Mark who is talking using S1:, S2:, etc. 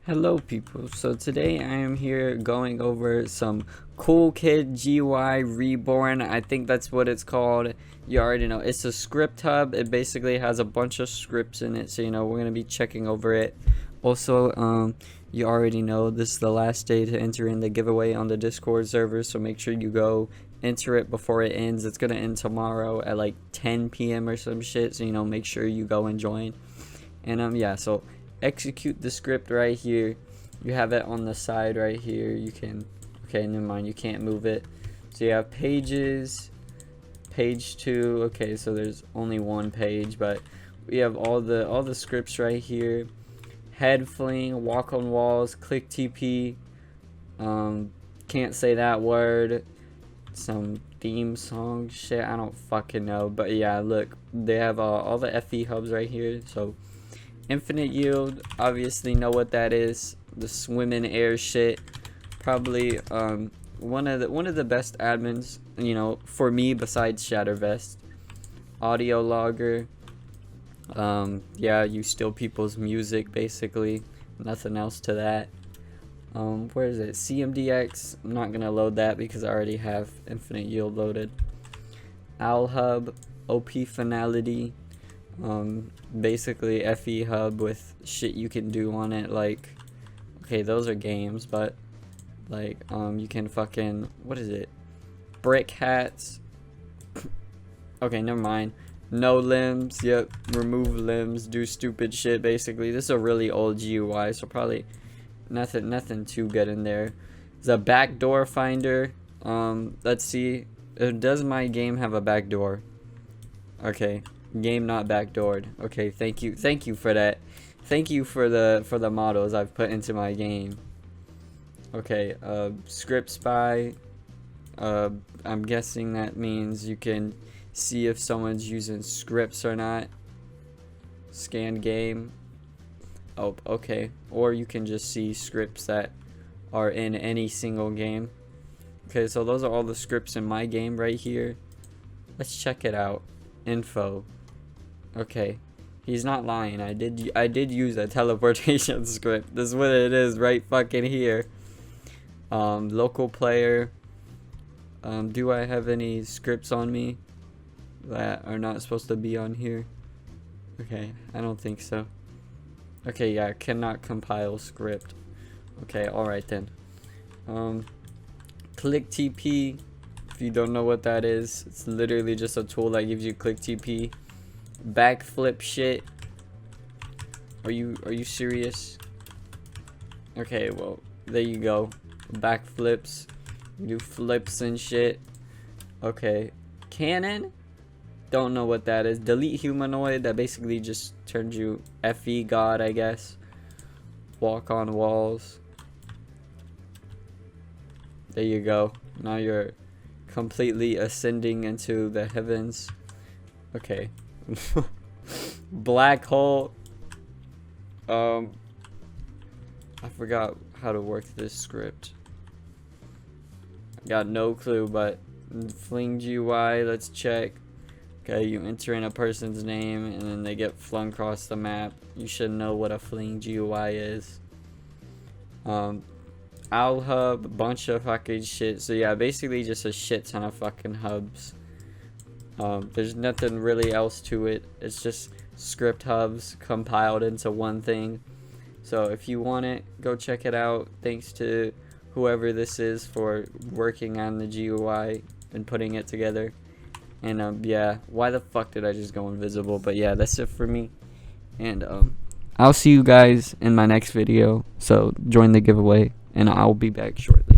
S1: Hello people, so today I am here going over some cool kid GUI Reborn. I think that's what it's called. You already know it's a script hub. It basically has a bunch of scripts in it, so you know we're gonna be checking over it. Also, you already know this is the last day to enter in the giveaway on the Discord server, so make sure you go enter it before it ends. It's gonna end tomorrow at like 10 p.m. or some shit, so you know make sure you go and join. And yeah, so execute the script right here. You have it on the side right here. You can, okay, never mind, you can't move it. So you have pages, page 2. Okay, so there's only one page, but we have all the scripts right here. Head fling, walk on walls, click TP, can't say that word, some theme song shit, I don't fucking know. But yeah, look, they have all the FE hubs right here. So infinite yield, obviously know what that is. The swim in air shit, probably one of the best admins, you know, for me besides Shattervest. Audio logger, yeah, you steal people's music basically, nothing else to that. Where is it? CMDX, I'm not gonna load that because I already have infinite yield loaded. Owl hub, OP finality, basically FE hub with shit you can do on it, like, okay, those are games, but like you can fucking, what is it, brick hats. Okay, never mind. No limbs, yep, remove limbs, do stupid shit. Basically this is a really old GUI, so probably nothing too good in there. There's a backdoor finder. Let's see, does my game have a backdoor? Okay, game not backdoored. Okay, thank you for that. Thank you for the models I've put into my game. Okay, script spy, I'm guessing that means you can see if someone's using scripts or not. Scan game, oh okay, or you can just see scripts that are in any single game. Okay, so those are all the scripts in my game right here. Let's check it out. Info. Okay, he's not lying. I did use a teleportation script. This is what it is right fucking here. Local player. Do I have any scripts on me that are not supposed to be on here? Okay, I don't think so. Okay, yeah, cannot compile script. Okay, alright then. Click TP. If you don't know what that is, it's literally just a tool that gives you click TP. Backflip shit. Are you serious? Okay, well, there you go. Backflips. You do flips and shit. Okay. Cannon? Don't know what that is. Delete humanoid. That basically just turns you FE god, I guess. Walk on walls. There you go. Now you're completely ascending into the heavens. Okay. Black hole. I forgot how to work this script. I got no clue, but fling GUI, let's check. Okay, you enter in a person's name and then they get flung across the map. You should know what a fling GUI is. Owl hub, bunch of fucking shit. So yeah, basically just a shit ton of fucking hubs. There's nothing really else to it. It's just script hubs compiled into one thing. So if you want it, go check it out. Thanks to whoever this is for working on the GUI and putting it together. And yeah, why the fuck did I just go invisible? But yeah, that's it for me. And I'll see you guys in my next video. So join the giveaway and I'll be back shortly.